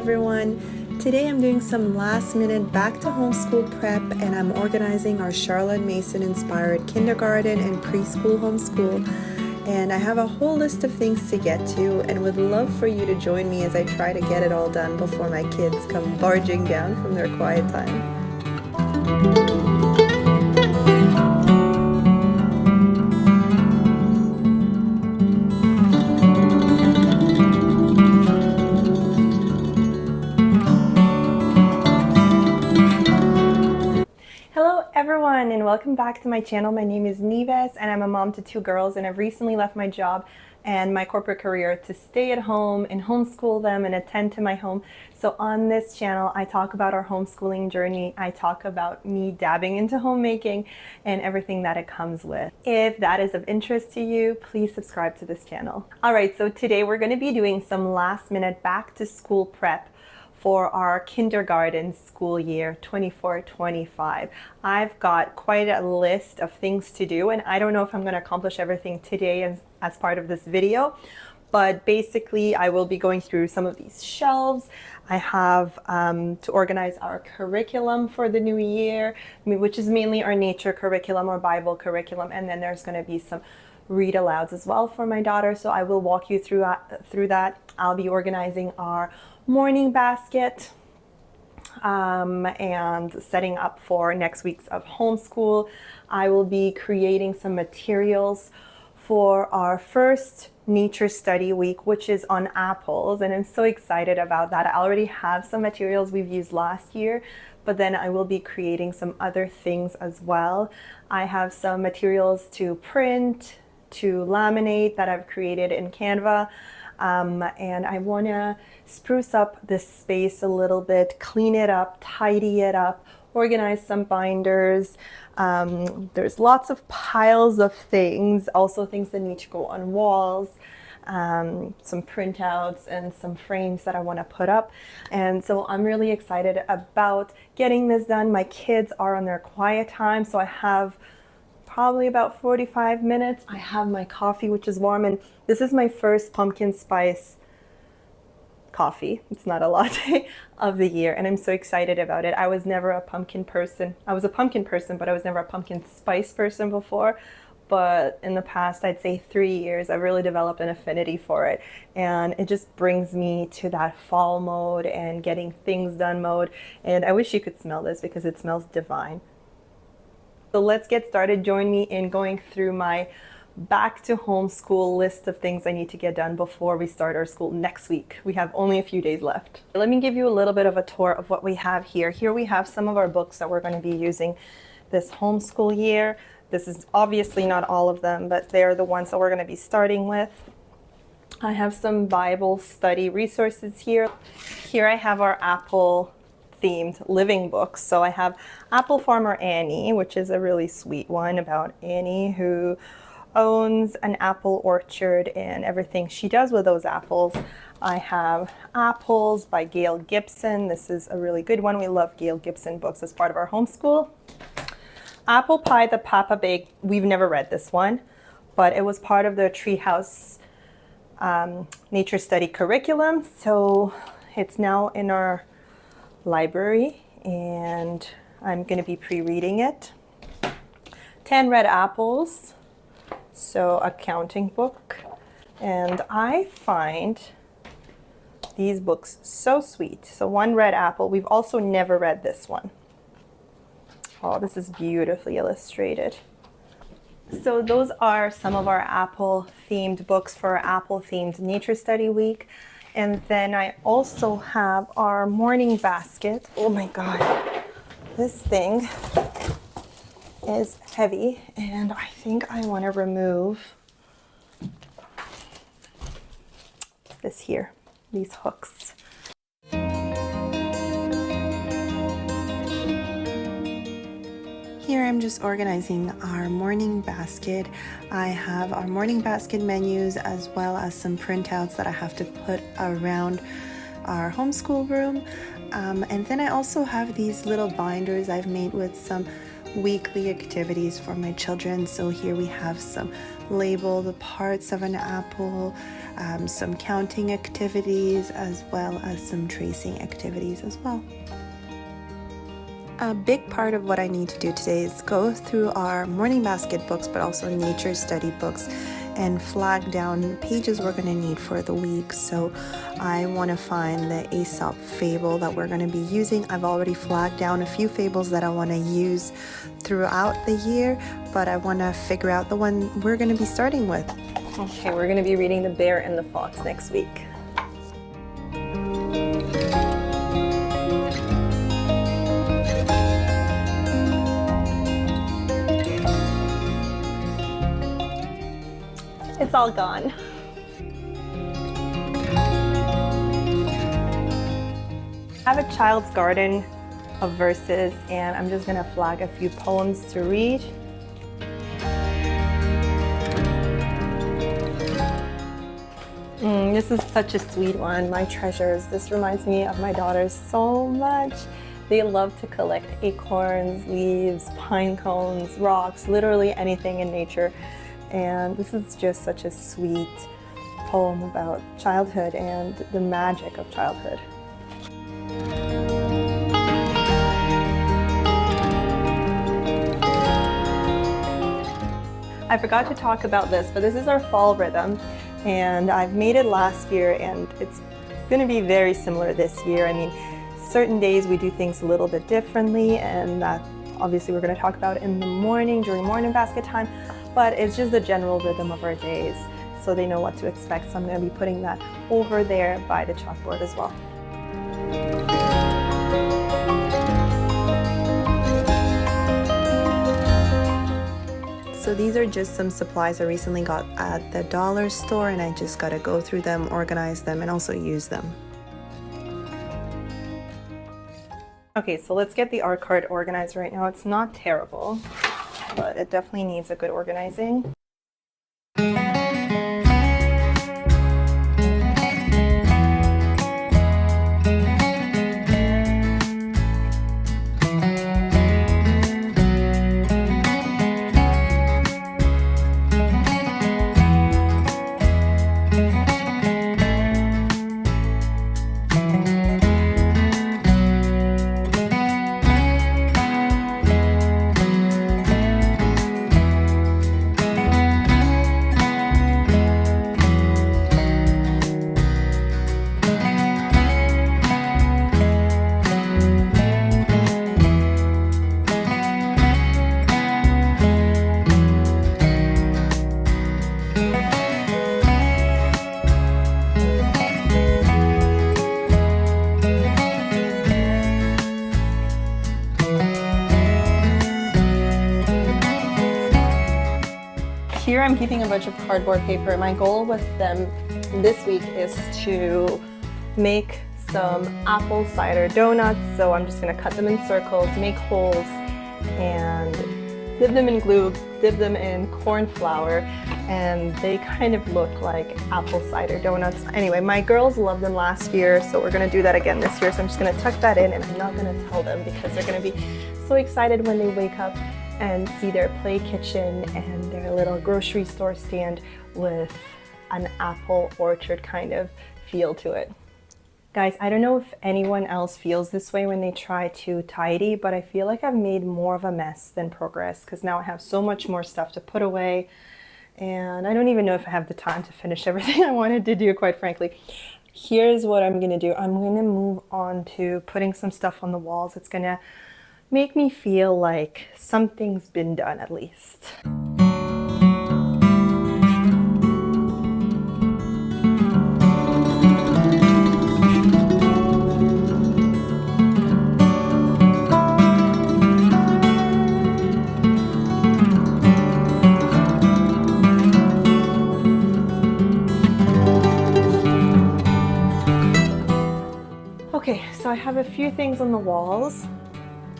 everyone. Today I'm doing some last minute back to homeschool prep, and I'm organizing our Charlotte Mason inspired kindergarten and preschool homeschool. And I have a whole list of things to get to and would love for you to join me as I try to get it all done before my kids come barging down from their quiet time. Everyone, and welcome back to my channel. My name is Neves and I'm a mom to two girls, and I've recently left my job and my corporate career to stay at home and homeschool them and attend to my home. So on this channel I talk about our homeschooling journey. I talk about me dabbing into homemaking and everything that it comes with. If that is of interest to you, please subscribe to this channel. Alright, so today we're going to be doing some last minute back to school prep for our kindergarten school year 24-25. I've got quite a list of things to do, and I don't know if I'm going to accomplish everything today as part of this video, but basically I will be going through some of these shelves. I have to organize our curriculum for the new year, which is mainly our nature curriculum or Bible curriculum, and then there's going to be some read alouds as well for my daughter, so I will walk you through that. I'll be organizing our morning basket and setting up for next week's of homeschool. I will be creating some materials for our first nature study week, which is on apples, and I'm so excited about that. I already have some materials we've used last year, but then I will be creating some other things as well. I have some materials to print, to laminate that I've created in Canva. And I want to spruce up this space a little bit, clean it up, tidy it up, organize some binders. There's lots of piles of things, also things that need to go on walls, some printouts and some frames that I want to put up. And so I'm really excited about getting this done. My kids are on their quiet time, so I have probably about 45 minutes. I have my coffee, which is warm, and this is my first pumpkin spice coffee. It's not a latte of the year, and I'm so excited about it. I was never a pumpkin person. I was a pumpkin person, but I was never a pumpkin spice person before. But in the past, I'd say 3 years, I've really developed an affinity for it, and it just brings me to that fall mode and getting things done mode. And I wish you could smell this because it smells divine. So let's get started. Join me in going through my back to homeschool list of things I need to get done before we start our school next week. We have only a few days left. Let me give you a little bit of a tour of what we have here. Here we have some of our books that we're going to be using this homeschool year. This is obviously not all of them, but they're the ones that we're going to be starting with. I have some Bible study resources here. Here I have our Apple themed living books. So I have Apple Farmer Annie, which is a really sweet one about Annie who owns an apple orchard and everything she does with those apples. I have Apples by Gail Gibson. This is a really good one. We love Gail Gibson books as part of our homeschool. Apple Pie the Papa Baked. We've never read this one, but it was part of the TreeHouse nature study curriculum. So it's now in our library, and I'm going to be pre-reading it. 10 Red Apples, so a counting book, and I find these books so sweet. So 1 Red Apple. We've also never read this one. Oh, this is beautifully illustrated. So those are some of our apple themed books for our apple themed nature study week. And then I also have our morning basket. Oh my God, this thing is heavy, and I think I want to remove this here, these hooks. Here I'm just organizing our morning basket. I have our morning basket menus as well as some printouts that I have to put around our homeschool room. And then I also have these little binders I've made with some weekly activities for my children. So here we have some label the parts of an apple, some counting activities, as well as some tracing activities as well. A big part of what I need to do today is go through our morning basket books, but also nature study books, and flag down pages we're going to need for the week. So I want to find the Aesop fable that we're going to be using. I've already flagged down a few fables that I want to use throughout the year, but I want to figure out the one we're going to be starting with. Okay, we're going to be reading The Bear and the Fox next week. It's all gone. I have a child's garden of verses, and I'm just gonna flag a few poems to read. This is such a sweet one, My Treasures. This reminds me of my daughters so much. They love to collect acorns, leaves, pine cones, rocks, literally anything in nature. And this is just such a sweet poem about childhood and the magic of childhood. I forgot to talk about this, but this is our fall rhythm, and I've made it last year, and it's going to be very similar this year. I mean, certain days we do things a little bit differently, and that obviously we're going to talk about in the morning during morning basket time. But it's just the general rhythm of our days, so they know what to expect. So I'm going to be putting that over there by the chalkboard as well. So these are just some supplies I recently got at the dollar store, and I just got to go through them, organize them, and also use them. Okay, so let's get the art card organized right now. It's not terrible, but it definitely needs a good organizing. Here I'm keeping a bunch of cardboard paper. My goal with them this week is to make some apple cider donuts. So I'm just going to cut them in circles, make holes, and dip them in glue, dip them in corn flour, and they kind of look like apple cider donuts. Anyway, my girls loved them last year, so we're going to do that again this year. So I'm just going to tuck that in, and I'm not going to tell them because they're going to be so excited when they wake up and see their play kitchen and their little grocery store stand with an apple orchard kind of feel to it. Guys, I don't know if anyone else feels this way when they try to tidy, but I feel like I've made more of a mess than progress because now I have so much more stuff to put away, and I don't even know if I have the time to finish everything I wanted to do, quite frankly. Here's what I'm gonna do. I'm gonna move on to putting some stuff on the walls. It's gonna make me feel like something's been done at least. Okay, so I have a few things on the walls.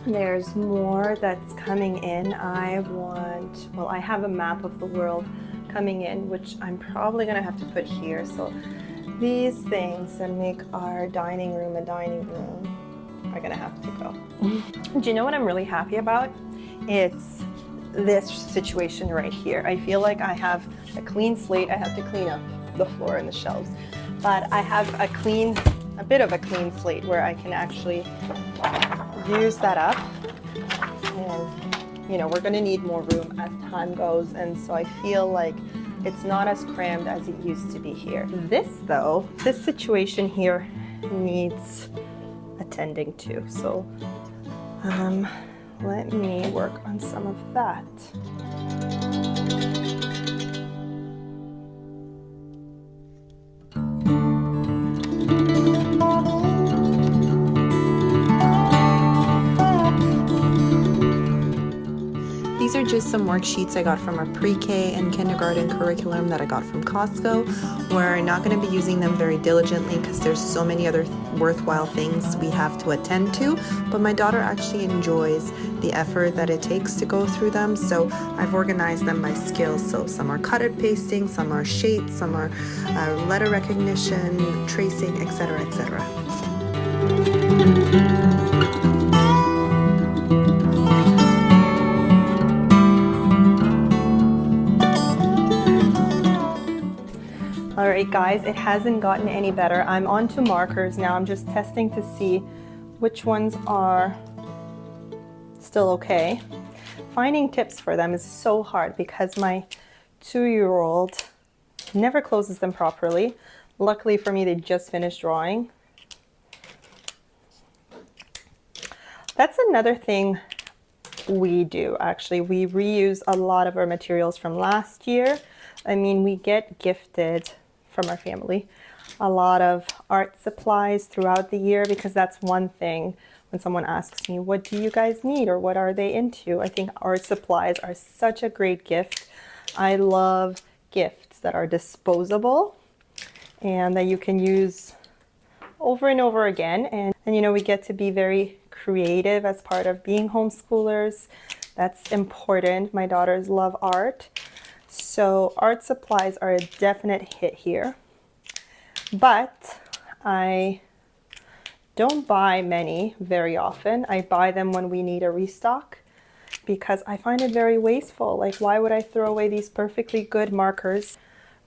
There's more that's coming in. I have a map of the world coming in, which I'm probably gonna have to put here. So these things that make our dining room a dining room are gonna have to go. Do you know what I'm really happy about? it's this situation right here. I feel like I have a clean slate. I have to clean up the floor and the shelves, but I have a bit of a clean slate where I can actually use that up. And you know, we're going to need more room as time goes, and so I feel like it's not as crammed as it used to be here. This situation here needs attending to, so let me work on some of that. These are just some worksheets I got from our pre-K and kindergarten curriculum that I got from Costco. We're not going to be using them very diligently because there's so many other worthwhile things we have to attend to, but my daughter actually enjoys the effort that it takes to go through them, so I've organized them by skills. So some are cut and pasting, some are shapes, some are letter recognition, tracing, etc., etc. All right, guys, it hasn't gotten any better. I'm on to markers now. I'm just testing to see which ones are still okay. Finding tips for them is so hard because my 2-year-old never closes them properly. Luckily for me, they just finished drawing. That's another thing we do, actually. We reuse a lot of our materials from last year. I mean, we get gifted from our family a lot of art supplies throughout the year, because that's one thing when someone asks me, what do you guys need or what are they into? I think art supplies are such a great gift. I love gifts that are disposable and that you can use over and over again. And you know, we get to be very creative as part of being homeschoolers. That's important. My daughters love art. So art supplies are a definite hit here, but I don't buy many very often. I buy them when we need a restock because I find it very wasteful. Like, why would I throw away these perfectly good markers,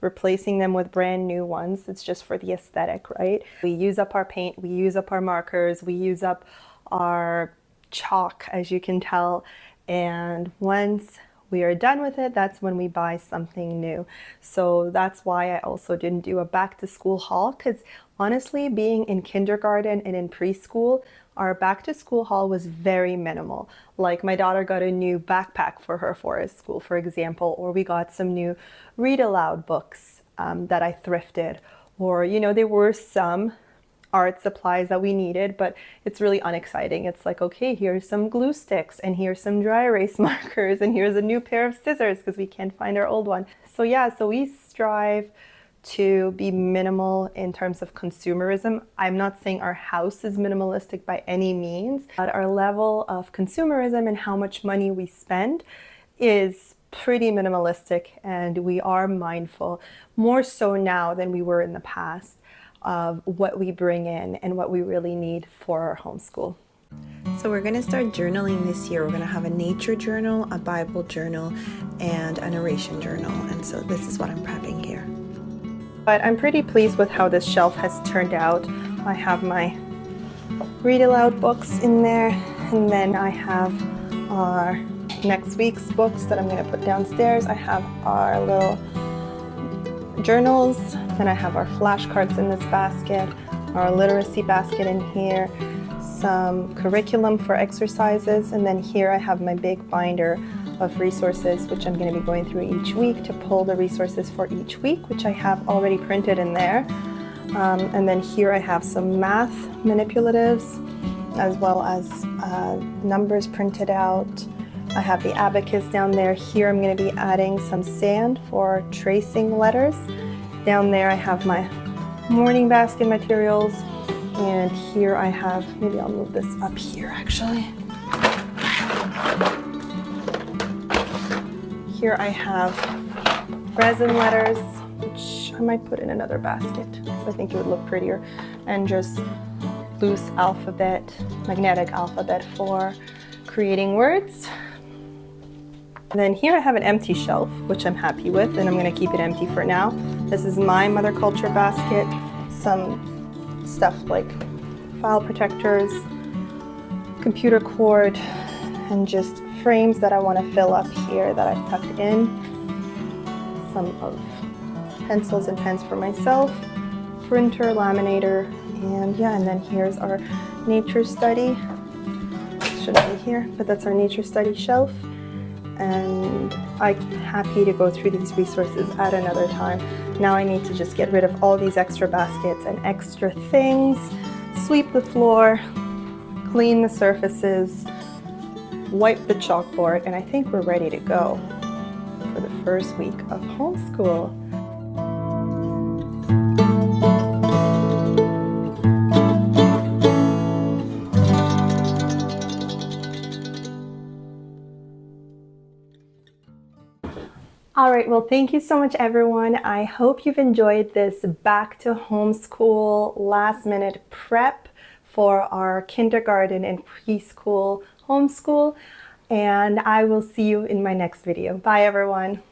replacing them with brand new ones? It's just for the aesthetic, right? We use up our paint, we use up our markers, we use up our chalk, as you can tell, and once we are done with it, that's when we buy something new. So that's why I also didn't do a back to school haul, because honestly, being in kindergarten and in preschool, our back to school haul was very minimal. Like, my daughter got a new backpack for her forest school, for example, or we got some new read aloud books that I thrifted, or, you know, there were some art supplies that we needed, but it's really unexciting. It's like, okay, here's some glue sticks and here's some dry erase markers and here's a new pair of scissors because we can't find our old one. So yeah, so we strive to be minimal in terms of consumerism. I'm not saying our house is minimalistic by any means, but our level of consumerism and how much money we spend is pretty minimalistic, and we are mindful, more so now than we were in the past, of what we bring in and what we really need for our homeschool. So we're going to start journaling this year. We're going to have a nature journal, a Bible journal, and a narration journal. And so this is what I'm prepping here. But I'm pretty pleased with how this shelf has turned out. I have my read aloud books in there, and then I have our next week's books that I'm going to put downstairs. I have our little journals, then I have our flashcards in this basket, our literacy basket in here, some curriculum for exercises, and then here I have my big binder of resources, which I'm going to be going through each week to pull the resources for each week, which I have already printed in there. And then here I have some math manipulatives as well as numbers printed out. I have the abacus down there. Here I'm going to be adding some sand for tracing letters. Down there I have my morning basket materials, and here I have, maybe I'll move this up here actually. Here I have resin letters, which I might put in another basket because I think it would look prettier, and just loose alphabet, magnetic alphabet for creating words. And then here I have an empty shelf, which I'm happy with, and I'm going to keep it empty for now. This is my mother culture basket, some stuff like file protectors, computer cord, and just frames that I want to fill up here that I've tucked in. Some of pencils and pens for myself, printer, laminator, and yeah, and then here's our nature study. It shouldn't be here, but that's our nature study shelf. And I'm happy to go through these resources at another time. Now I need to just get rid of all these extra baskets and extra things, sweep the floor, clean the surfaces, wipe the chalkboard, and I think we're ready to go for the first week of homeschool. All right, well, thank you so much, everyone. I hope you've enjoyed this back to homeschool last minute prep for our kindergarten and preschool homeschool. And I will see you in my next video. Bye, everyone.